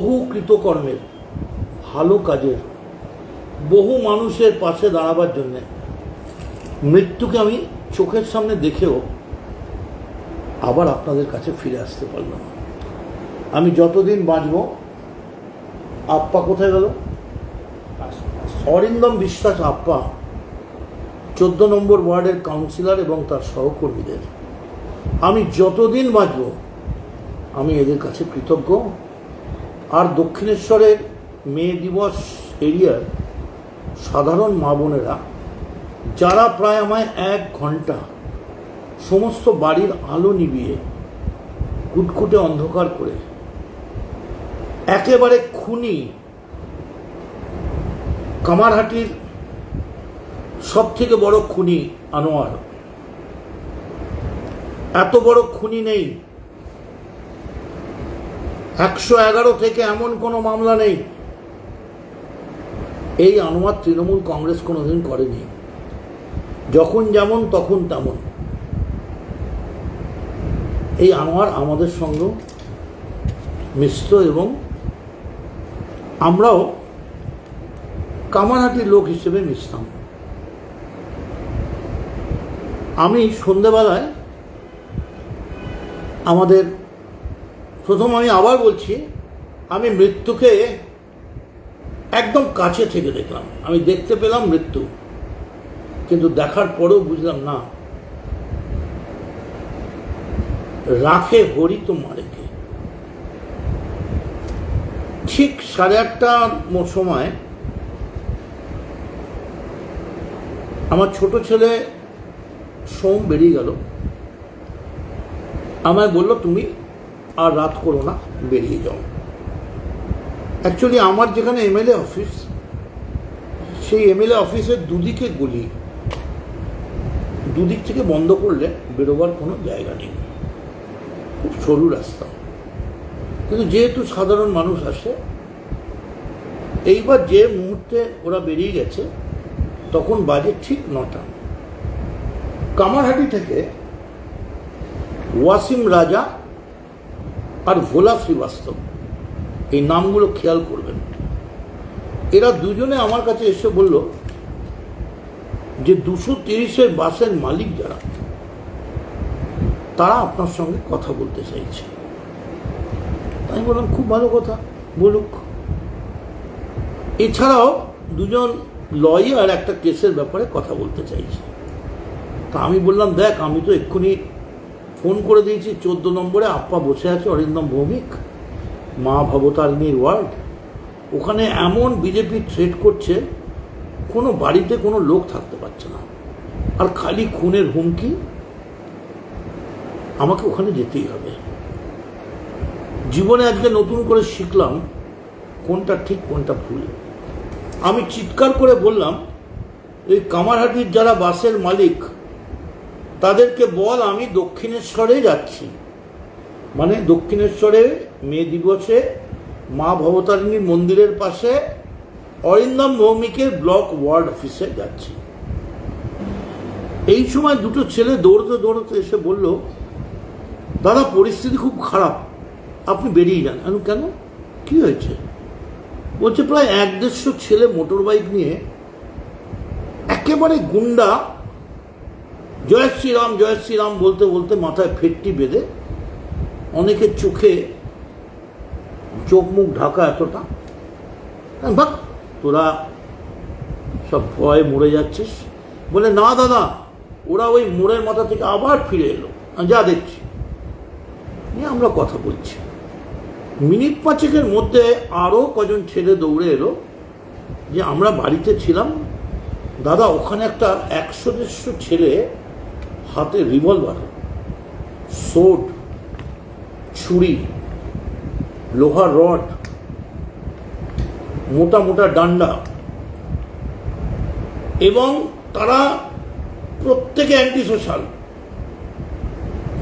বহু কৃতকর্মের, ভালো কাজের, বহু মানুষের পাশে দাঁড়াবার জন্যে মৃত্যুকে আমি চোখের সামনে দেখেও আবার আপনাদের কাছে ফিরে আসতে পারলাম। আমি যতদিন বাঁচব, আপ্পা কোথায় গেল? অরিন্দম বিশ্বাস আপ্পা 14 নম্বর ওয়ার্ডের কাউন্সিলর এবং তার সহকর্মীদের, আমি যতদিন বাঁচব আমি এদের কাছে কৃতজ্ঞ। আর দক্ষিণেশ্বরের মে দিবস এরিয়ার সাধারণ মা বোনেরা যারা প্রায় আমায় 1 ঘন্টা সমস্ত বাড়ির আলো নিভিয়ে কুটকুটে অন্ধকার করে একেবারে খুনি কামারহাটির সব থেকে বড় খুনি আনোয়ার, এত বড় খুনি নেই, 111 থেকে এমন কোনো মামলা নেই। এই আনোয়ার তৃণমূল কংগ্রেস কোনোদিন করেনি, যখন যেমন তখন তেমন। এই আনোয়ার আমাদের সঙ্গে মিশ্র এবং আমরাও কামারহাটির লোক হিসেবে মিশতাম। আমি সন্ধেবেলায় আমাদের আমি আবার বলছি, আমি মৃত্যুকে একদম কাছে থেকে দেখলাম। আমি দেখতে পেলাম মৃত্যু, কিন্তু দেখার পরেও বুঝলাম না, রাখে হরি তো মারে কে। ঠিক 8:30 সময় আমার ছোট ছেলে সোম বেরিয়ে গেল, আমায় বলল তুমি আর রাত করো না, বেরিয়ে যাও। অ্যাকচুয়ালি আমার যেখানে এমএলএ অফিস, সেই এমএলএ অফিসের দুদিকে গলি, দুদিক থেকে বন্ধ করলে বেরোবার কোনো জায়গা নেই, খুব সরু রাস্তা। কিন্তু যেহেতু সাধারণ মানুষ আসে, এইবার যে মুহূর্তে ওরা বেরিয়ে গেছে তখন বাজে ঠিক 9টা। কামারহাটি থেকে ওয়াসিম রাজা আর ভোলা শ্রীবাস্তব, এই নামগুলো খেয়াল করবেন, এরা দুজনে আমার কাছে এসে বলল যে 230-এর বাসের মালিক যারা, তারা আপনার সঙ্গে কথা বলতে চাইছে। আমি বললাম খুব ভালো কথা, বলুক। এছাড়াও 2জন লয়ার একটা কেসের ব্যাপারে কথা বলতে চাইছে। তা আমি বললাম দেখ, আমি তো এক্ষুনি ফোন করে দিয়েছি 14 নম্বরে আপ্পা বসে আছে, অরিন্দম ভৌমিক, মা ভবতারিণীর ওয়ার্ড, ওখানে এমন বিজেপি থ্রেট করছে, কোনো বাড়িতে কোনো লোক থাকতে পারছে না, আর খালি খুনের হুমকি। আমাকে ওখানে যেতেই হবে। জীবনে আজকে নতুন করে শিখলাম কোনটা ঠিক কোনটা ভুল। আমি চিৎকার করে বললাম, এই কামারহাটির যারা বাসের মালিক তাদেরকে বল আমি দক্ষিণেশ্বরে যাচ্ছি, মানে দক্ষিণেশ্বরে মে দিবসে মা ভবতারিণী মন্দিরের পাশে অরিন্দম ভৌমিকের ব্লক ওয়ার্ড অফিসে যাচ্ছি। এই সময় 2টো ছেলে দৌড়তে দৌড়তে এসে বলল, দাদা পরিস্থিতি খুব খারাপ, আপনি বেরিয়ে যান। আমি কেন, কি হয়েছে? বলছে প্রায় 150 ছেলে মোটর বাইক নিয়ে একেবারে গুন্ডা, জয় শ্রীরাম জয় শ্রীরাম বলতে বলতে মাথায় ফেটটি বেঁধে, অনেকের চোখে চোখ মুখ ঢাকা এতটা, ভাগ তোরা সব ভয়ে মরে যাচ্ছিস। বলে না দাদা, ওরা ওই মোড়ের মাথা থেকে আবার ফিরে এলো, যা দেখছি। নিয়ে আমরা কথা বলছি, মিনিট 5-এর মধ্যে আরও কজন ছেলে দৌড়ে এলো যে আমরা বাড়িতে ছিলাম দাদা, ওখানে একটা 100-150 ছেলে হাতে রিভলভার, সোড, ছুরি, লোহার রড, মোটা মোটা ডান্ডা, এবং তারা প্রত্যেকে অ্যান্টি সোশ্যাল,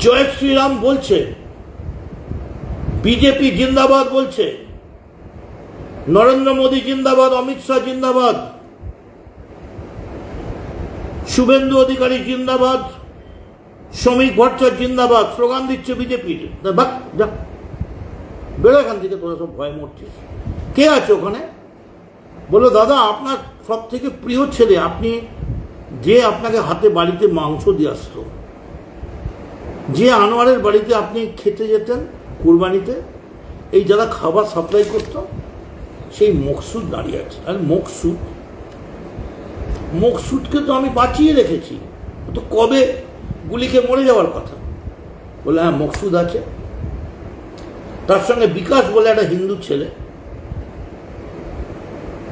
জয় শ্রীরাম বলছে, বিজেপি জিন্দাবাদ বলছে, নরেন্দ্র মোদী জিন্দাবাদ, অমিত শাহ জিন্দাবাদ, শুভেন্দু অধিকারী জিন্দাবাদ, শ্রমিক ভট্টাচার্য জিন্দাবাদ স্লোগান দিচ্ছে বিজেপির। বেরো এখান থেকে, তোরা সব ভয় মরছিস। কে আছে ওখানে? বললো দাদা আপনার সব থেকে প্রিয় ছেলে, আপনি যে আপনাকে হাতে বাড়িতে মাংস দিয়ে আসতো, যে আনোয়ারের বাড়িতে আপনি খেতে যেতেন কুরবানিতে, এই যারা খাবার সাপ্লাই করত, সেই মকসুদ দাঁড়িয়ে আছে। আর মকসুদকে তো আমি বাঁচিয়ে রেখেছি, ও তো কবে গুলিকে মরে যাওয়ার কথা। বলে হ্যাঁ মকসুদ আছে, তার সঙ্গে বিকাশ বলে একটা হিন্দু ছেলে,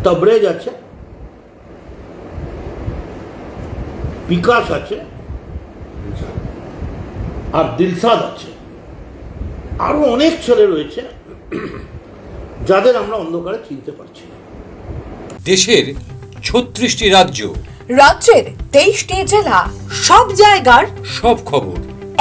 তবরেজ আছে, বিকাশ আছে, আর দিলশাদ আছে, আরো অনেক ছেলে রয়েছে যাদের আমরা অন্ধকারে চিনতে পারছি না। দেশের 36টি রাজ্য, রাজ্যের 23টি জেলা, সব জায়গার সব খবর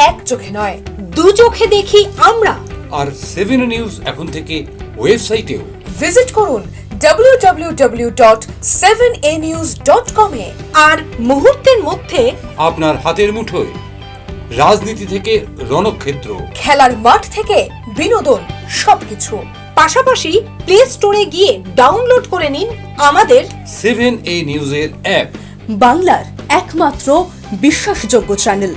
এক চোখে নয়, দু চোখে দেখি আমরা। আর 7 নিউজ এখন থেকে ওয়েবসাইটেও। ভিজিট করুন www.7anews.com এ। আর মুহূর্তের মধ্যে আপনার হাতের মুঠোয়, রাজনীতি থেকে রণক্ষেত্র, খেলার মাঠ থেকে বিনোদন, সবকিছু। পাশাপাশি প্লে স্টোরে গিয়ে ডাউনলোড করে নিন আমাদের 7A নিউজের অ্যাপ, বাংলার একমাত্র বিশ্বাসযোগ্য চ্যানেল।